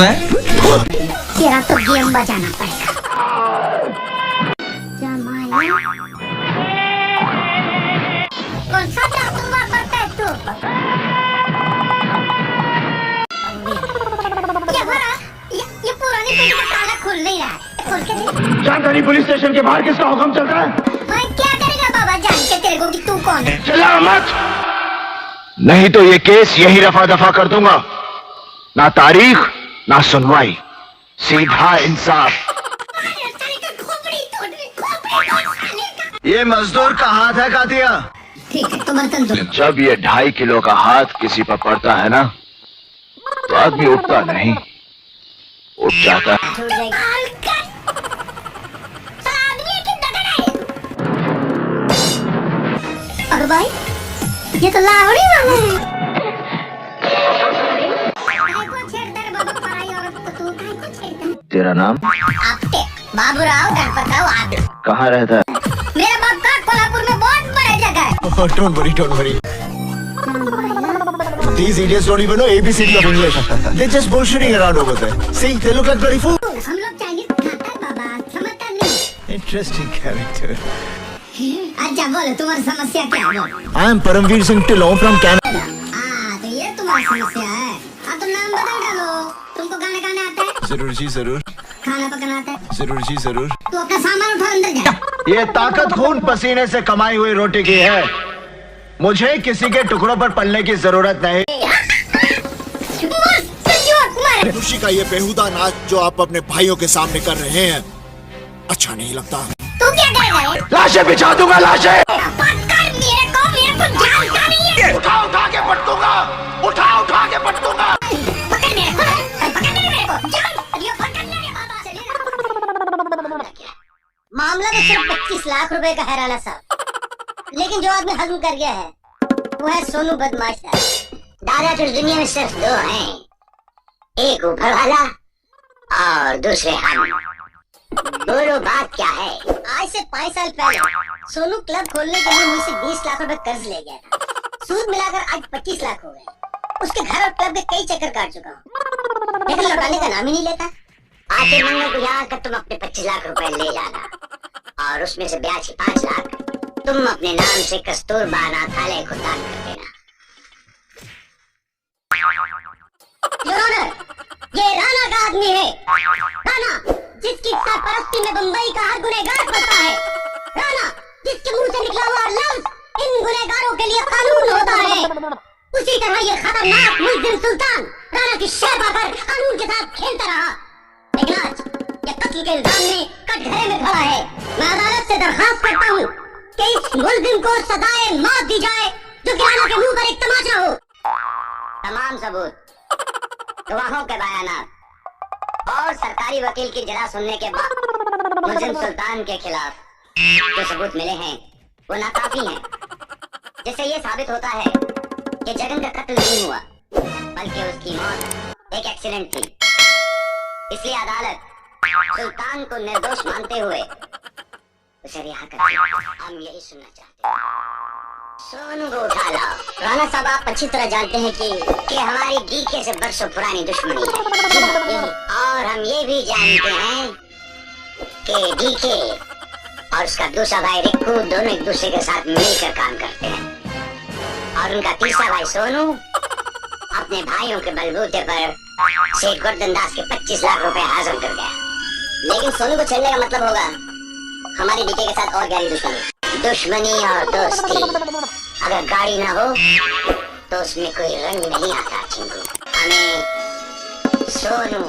तेरा तो गेम बजाना पड़ेगा। कौन सा जादू वापरता है तू? ये पुरानी पेटी का ताला खुल नहीं रहा है, खोल के दे। जानकारी पुलिस स्टेशन के बाहर किसका हुक्म चल रहा है? मैं क्या करेगा बाबा जान के तेरे को कि तू कौन है? चिल्ला मत, नहीं तो ये केस यही रफा दफा कर दूंगा। ना तारीख ना सुनवाई, सीधा इंसाफ। ये मजदूर का हाथ है कातिया। ठीक है तो बर्तन धो। जब ये 2.5 किलो का हाथ किसी पर पड़ता है ना, तो आदमी उठता नहीं, उठ जाता है। और भाई ये तो लावड़ी वाला है। तेरा नाम? आपटे बाबूराव गणपतराव आदि। कहाँ रहता है? मेरा बाप का कोल्हापुर में बहुत बड़ा जगह है। Don't worry, don't worry. These idiots don't even know ABCD of English. They're just bullshitting around over there. See, they look like bloody fools. हम लोग चाइनीज खाता है बाबा, समझता नहीं। Interesting character. अच्छा बोलो तुम्हारी समस्या क्या है? I am Paramveer Singh Tilon from Canada. तो ये तुम्हारी समस्या है। तो नाम बदल डालो। तुमको गाना गाना आता है? जरूर जी जरूर। खाना पकाना आता है? जरूर जी जरूर। तू अपना सामान उठा अंदर जा। ये ताकत खून पसीने से कमाई हुई रोटी की है। मुझे किसी के टुकड़ों पर पलने की जरूरत नहीं। खुशी का ये बेहुदा नाच जो आप अपने भाइयों के सामने कर रहे हैं, अच्छा नहीं लगता। तू क्या करेगा? लाशें बिछा दूंगा, लाशें। पकड़ मेरे को जानता नहीं है। उठा के पट दूंगा, उठा के पट दूंगा। पकड़ मेरे को जान। ये पकड़ मेरे बाबा से मामला तो सिर्फ 25 लाख रुपए का है राणा साहब, लेकिन जो आदमी हजम कर गया है वो है सोनू बदमाश। दादा तो दुनिया में सिर्फ 2 हैं, एक ऊपर वाला और दूसरे हम। बोलो बात क्या है? आज से 5 साल पहले सोनू क्लब खोलने के लिए मुझसे 20 लाख रुपए कर्ज ले गया था। सूद मिलाकर आज 25 लाख हो गए। उसके घर और क्लब के कई चक्कर काट चुका हूँ, लेकिन लौटाने का नाम ही नहीं लेता। आखिर मंगल को यहाँ कर तुम अपने 25 लाख रुपए ले जाना और उसमें से ब्याज के 5 लाख तुम अपने नाम से कस्तूरबा अनाथालय को दान कर देना। ये राणा का आदमी है। राणा जिसकी सरपरस्ती में बंबई का हर गुनहगार फंसता है। राणा जिसके मुंह से निकला हुआ लफ्ज इन गुनहगारों के लिए कानून होता है। उसी तरह ये खतरनाक मुल्जिम सुल्तान राणा की शर्मा पर कानून के साथ खेलता रहा, लेकिन आज ये कत्ल के इल्जाम में कटघरे में खड़ा है। मैं अदालत से दरखास्त करता हूँ कि इस मुल्जिम को सजाए मौत दी जाए, जो कि राणा के मुंह पर एक तमाचा हो। तमाम सबूत, गवाहों के बयानात और सरकारी वकील की जरा सुनने के बाद मुल्जिम सुल्तान के खिलाफ जो सबूत मिले हैं वो नाकाफी हैं, जिससे ये साबित होता है कि जगन का कत्ल नहीं हुआ बल्कि उसकी मौत एक एक्सीडेंट थी। इसलिए अदालत सुल्तान को निर्दोष मानते हुए उसे रिहा करती है। हम यही सुनना चाहते हैं। सोनू को उठा लाओ। राणा साहब आप अच्छी तरह जानते हैं कि हमारी डीके से बरसों पुरानी दुश्मनी है, और हम ये भी जानते हैं कि डीके और उसका दूसरा भाई रिक्कू दोनों एक दूसरे के साथ मिलकर काम करते हैं, और उनका तीसरा भाई सोनू अपने भाइयों के बलबूते पर सेठ गोवर्धन दास के 25 लाख रुपए हासिल कर गया। लेकिन सोनू को छेड़ने का मतलब होगा हमारी डीके के साथ और गहरी दुश्मनी और दोस्ती। अगर गाड़ी ना हो तो उसमें कोई रंग नहीं आता चिंकू। हमें सोनू